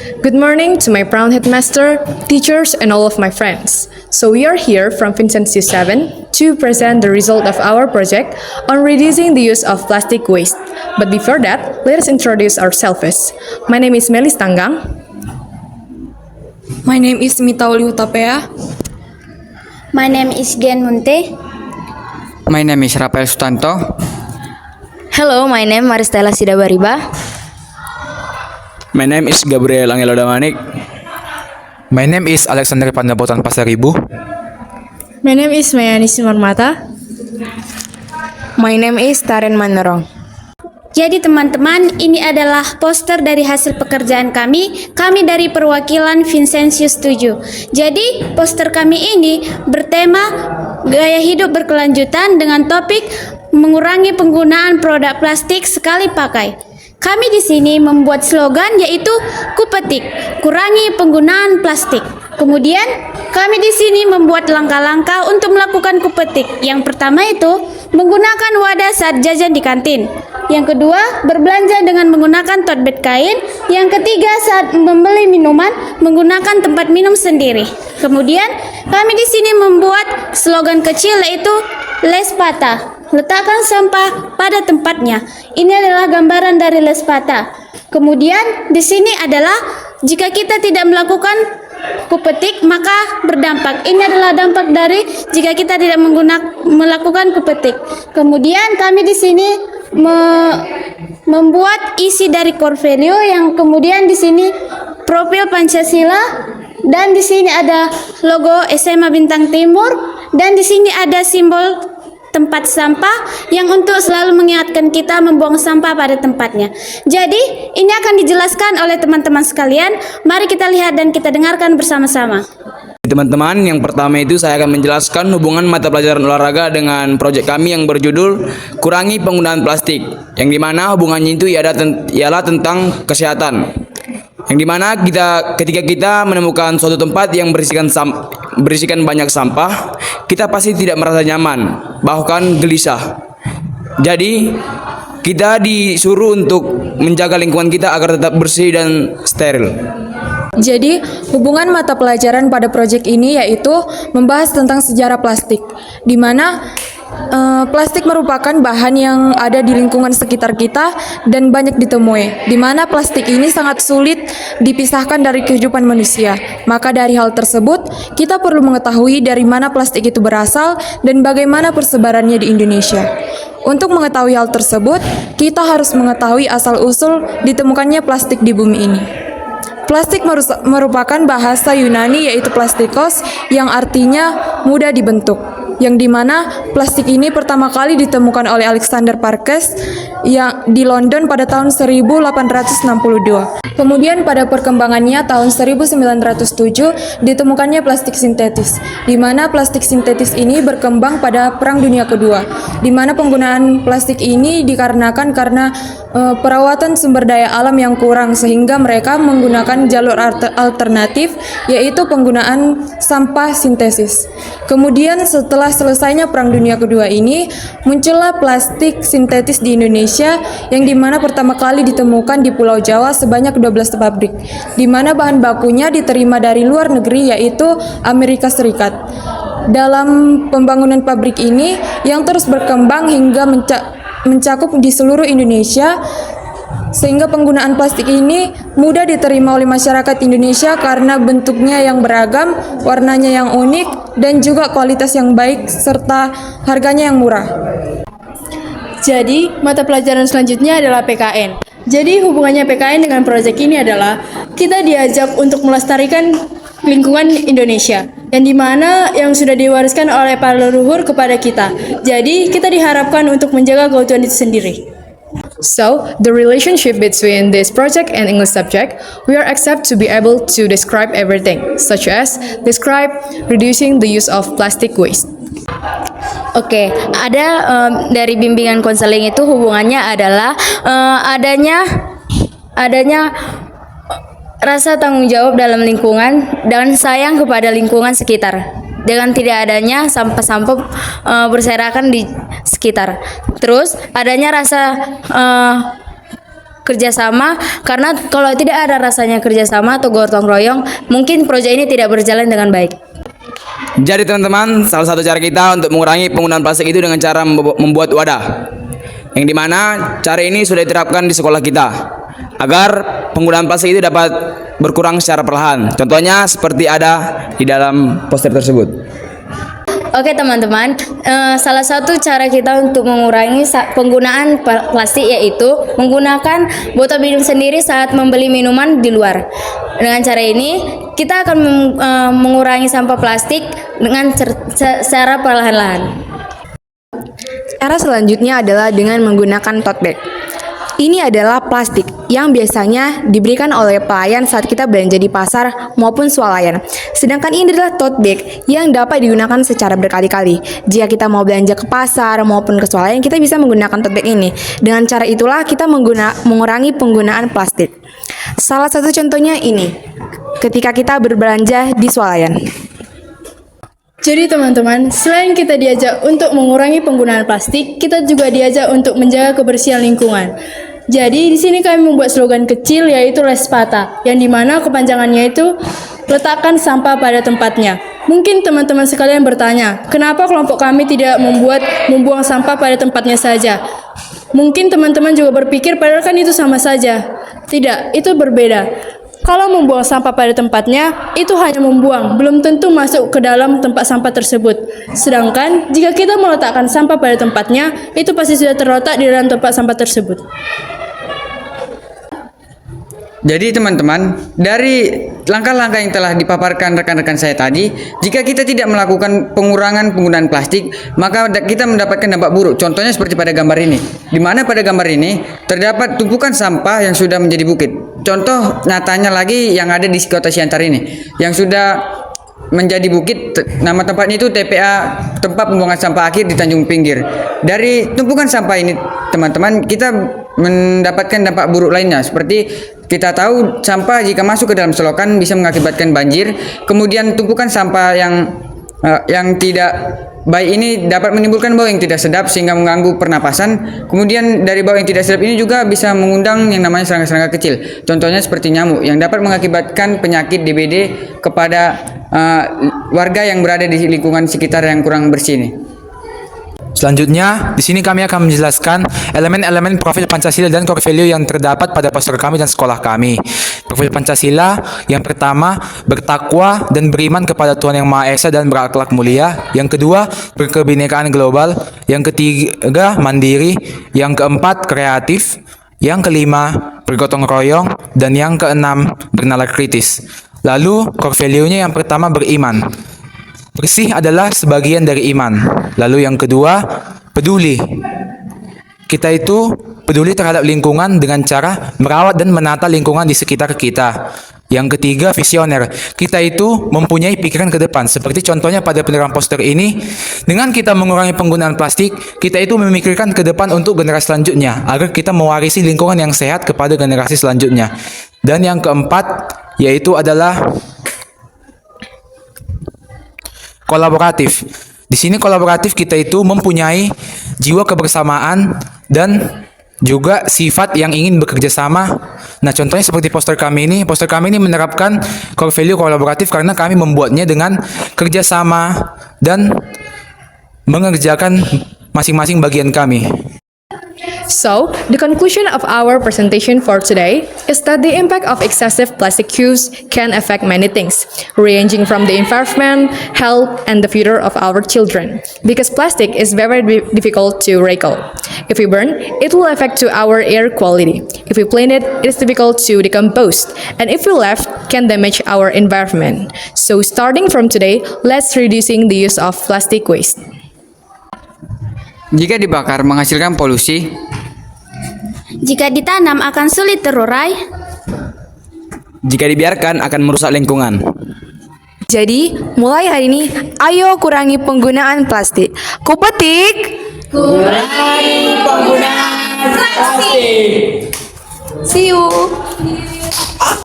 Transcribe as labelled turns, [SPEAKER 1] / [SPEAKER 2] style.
[SPEAKER 1] Good morning to my proud headmaster, teachers, and all of my friends. So we are here from Vincentius 7 to present the result of our project on reducing the use of plastic waste. But before that, let us introduce ourselves. My name is Melis Tanggang.
[SPEAKER 2] My name is Mitauli Hutapea.
[SPEAKER 3] My name is Gen Munte.
[SPEAKER 4] My name is Rafael Sutanto.
[SPEAKER 3] Hello, my name Maristela Sidabariba.
[SPEAKER 5] My name is Gabriel Angelo Damanik.
[SPEAKER 6] My name is Alexander Pandabotan Pasaribu.
[SPEAKER 1] My name is Mayani Simarmata.
[SPEAKER 2] My name is Taren Manerong.
[SPEAKER 3] Jadi teman-teman, ini adalah poster dari hasil pekerjaan kami dari perwakilan Vincentius 7. Jadi poster kami ini bertema gaya hidup berkelanjutan dengan topik mengurangi penggunaan produk plastik sekali pakai. Kami di sini membuat slogan yaitu Kupetik, kurangi penggunaan plastik. Kemudian kami di sini membuat langkah-langkah untuk melakukan kupetik. Yang pertama itu menggunakan wadah saat jajan di kantin. Yang kedua, berbelanja dengan menggunakan tote bag kain. Yang ketiga, saat membeli minuman menggunakan tempat minum sendiri. Kemudian kami di sini membuat slogan kecil yaitu Lespata, letakkan sampah pada tempatnya. Ini adalah gambaran dari Lespata. Kemudian di sini adalah jika kita tidak melakukan kupetik maka berdampak. Ini adalah dampak dari jika kita tidak melakukan kupetik. Kemudian kami di sini membuat isi dari core value yang kemudian di sini profil Pancasila dan di sini ada logo SMA Bintang Timur dan di sini ada simbol tempat sampah yang untuk selalu mengingatkan kita membuang sampah pada tempatnya. Jadi, ini akan dijelaskan oleh teman-teman sekalian. Mari kita lihat dan kita dengarkan bersama-sama.
[SPEAKER 5] Teman-teman, yang pertama itu saya akan menjelaskan hubungan mata pelajaran olahraga dengan proyek kami yang berjudul Kurangi Penggunaan Plastik, yang dimana hubungannya itu ialah tentang kesehatan. Yang dimana ketika kita menemukan suatu tempat yang berisikan banyak sampah, kita pasti tidak merasa nyaman, bahkan gelisah. Jadi kita disuruh untuk menjaga lingkungan kita agar tetap bersih dan steril.
[SPEAKER 2] Jadi, hubungan mata pelajaran pada proyek ini yaitu membahas tentang sejarah plastik, di mana plastik merupakan bahan yang ada di lingkungan sekitar kita dan banyak ditemui, di mana plastik ini sangat sulit dipisahkan dari kehidupan manusia. Maka dari hal tersebut, kita perlu mengetahui dari mana plastik itu berasal dan bagaimana persebarannya di Indonesia. Untuk mengetahui hal tersebut, kita harus mengetahui asal-usul ditemukannya plastik di bumi ini. Plastik merupakan bahasa Yunani yaitu plastikos yang artinya mudah dibentuk, yang dimana plastik ini pertama kali ditemukan oleh Alexander Parkes yang di London pada tahun 1862. Kemudian pada perkembangannya tahun 1907 ditemukannya plastik sintetis, di mana plastik sintetis ini berkembang pada Perang Dunia Kedua, di mana penggunaan plastik ini dikarenakan karena perawatan sumber daya alam yang kurang sehingga mereka menggunakan jalur alternatif yaitu penggunaan sampah sintesis. Kemudian setelah selesainya Perang Dunia Kedua ini muncullah plastik sintetis di Indonesia yang dimana pertama kali ditemukan di Pulau Jawa sebanyak 12 pabrik, di mana bahan bakunya diterima dari luar negeri yaitu Amerika Serikat. Dalam pembangunan pabrik ini yang terus berkembang hingga mencakup di seluruh Indonesia, sehingga penggunaan plastik ini mudah diterima oleh masyarakat Indonesia karena bentuknya yang beragam, warnanya yang unik, dan juga kualitas yang baik serta harganya yang murah.
[SPEAKER 1] Jadi, mata pelajaran selanjutnya adalah PKN. Jadi, hubungannya PKN dengan proyek ini adalah kita diajak untuk melestarikan lingkungan Indonesia, yang dimana yang sudah diwariskan oleh para leluhur kepada kita. Jadi, kita diharapkan untuk menjaga keutuhan itu sendiri. So, the relationship between this project and English subject, we are accept to be able to describe everything, such as describe reducing the use of plastic waste.
[SPEAKER 3] Oke, ada dari bimbingan konseling itu hubungannya adalah adanya rasa tanggung jawab dalam lingkungan dan sayang kepada lingkungan sekitar. Dengan tidak adanya sampah-sampah berserakan di sekitar. Terus adanya rasa
[SPEAKER 7] kerjasama, karena kalau tidak ada rasanya kerjasama atau gotong royong, mungkin proyek ini tidak berjalan dengan baik.
[SPEAKER 5] Jadi teman-teman, salah satu cara kita untuk mengurangi penggunaan plastik itu dengan cara membuat wadah, yang dimana cara ini sudah diterapkan di sekolah kita agar penggunaan plastik itu dapat berkurang secara perlahan. Contohnya seperti ada di dalam poster tersebut.
[SPEAKER 7] Oke teman-teman, salah satu cara kita untuk mengurangi penggunaan plastik yaitu menggunakan botol minum sendiri saat membeli minuman di luar. Dengan cara ini, kita akan mengurangi sampah plastik dengan secara perlahan-lahan.
[SPEAKER 2] Cara selanjutnya adalah dengan menggunakan tote bag. Ini adalah plastik yang biasanya diberikan oleh pelayan saat kita belanja di pasar maupun swalayan. Sedangkan ini adalah tote bag yang dapat digunakan secara berkali-kali. Jika kita mau belanja ke pasar maupun ke swalayan, kita bisa menggunakan tote bag ini. Dengan cara itulah kita mengurangi penggunaan plastik. Salah satu contohnya ini, ketika kita berbelanja di swalayan.
[SPEAKER 1] Jadi teman-teman, selain kita diajak untuk mengurangi penggunaan plastik, kita juga diajak untuk menjaga kebersihan lingkungan. Jadi di sini kami membuat slogan kecil yaitu Less Patah, yang dimana kepanjangannya itu letakkan sampah pada tempatnya. Mungkin teman-teman sekalian bertanya, kenapa kelompok kami tidak membuang sampah pada tempatnya saja? Mungkin teman-teman juga berpikir padahal kan itu sama saja. Tidak, itu berbeda. Kalau membuang sampah pada tempatnya, itu hanya membuang, belum tentu masuk ke dalam tempat sampah tersebut. Sedangkan, jika kita meletakkan sampah pada tempatnya, itu pasti sudah terletak di dalam tempat sampah tersebut.
[SPEAKER 4] Jadi teman-teman, dari langkah-langkah yang telah dipaparkan rekan-rekan saya tadi, jika kita tidak melakukan pengurangan penggunaan plastik, maka kita mendapatkan dampak buruk. Contohnya seperti pada gambar ini, di mana pada gambar ini terdapat tumpukan sampah yang sudah menjadi bukit. Contoh nyatanya lagi yang ada di kota Siantar ini, yang sudah menjadi bukit. Nama tempatnya itu TPA, tempat pembuangan sampah akhir di Tanjung Pinggir. Dari tumpukan sampah ini teman-teman, kita mendapatkan dampak buruk lainnya, seperti kita tahu sampah jika masuk ke dalam selokan bisa mengakibatkan banjir. Kemudian tumpukan sampah yang tidak baik ini dapat menimbulkan bau yang tidak sedap sehingga mengganggu pernapasan. Kemudian dari bau yang tidak sedap ini juga bisa mengundang yang namanya serangga-serangga kecil. Contohnya seperti nyamuk yang dapat mengakibatkan penyakit DBD kepada warga yang berada di lingkungan sekitar yang kurang bersih ini.
[SPEAKER 6] Selanjutnya, di sini kami akan menjelaskan elemen-elemen profil Pancasila dan core value yang terdapat pada poster kami dan sekolah kami. Profil Pancasila yang pertama, bertakwa dan beriman kepada Tuhan Yang Maha Esa dan berakhlak mulia. Yang kedua, berkebinekaan global. Yang ketiga, mandiri. Yang keempat, kreatif. Yang kelima, bergotong royong. Dan yang keenam, bernalar kritis. Lalu, core value-nya yang pertama, beriman. Bersih adalah sebagian dari iman. Lalu yang kedua, peduli. Kita itu peduli terhadap lingkungan dengan cara merawat dan menata lingkungan di sekitar kita. Yang ketiga, visioner. Kita itu mempunyai pikiran ke depan. Seperti contohnya pada penerangan poster ini, dengan kita mengurangi penggunaan plastik, kita itu memikirkan ke depan untuk generasi selanjutnya, agar kita mewarisi lingkungan yang sehat kepada generasi selanjutnya. Dan yang keempat, yaitu adalah kolaboratif. Di sini kolaboratif kita itu mempunyai jiwa kebersamaan dan juga sifat yang ingin bekerja sama. Nah, contohnya seperti poster kami ini menerapkan core value kolaboratif karena kami membuatnya dengan kerjasama dan mengerjakan masing-masing bagian kami.
[SPEAKER 8] So, the conclusion of our presentation for today is that the impact of excessive plastic use can affect many things, ranging from the environment, health, and the future of our children. Because plastic is very difficult to recycle. If we burn, it will affect to our air quality. If we plant it is difficult to decompose. And if we left, can damage our environment. So, starting from today, let's reducing the use of plastic waste.
[SPEAKER 4] Jika dibakar menghasilkan polusi,
[SPEAKER 3] Jika ditanam akan sulit terurai.
[SPEAKER 5] Jika dibiarkan akan merusak lingkungan.
[SPEAKER 2] Jadi, mulai hari ini, ayo kurangi penggunaan plastik. Kupetik!
[SPEAKER 5] Kurangi penggunaan plastik.
[SPEAKER 2] See you!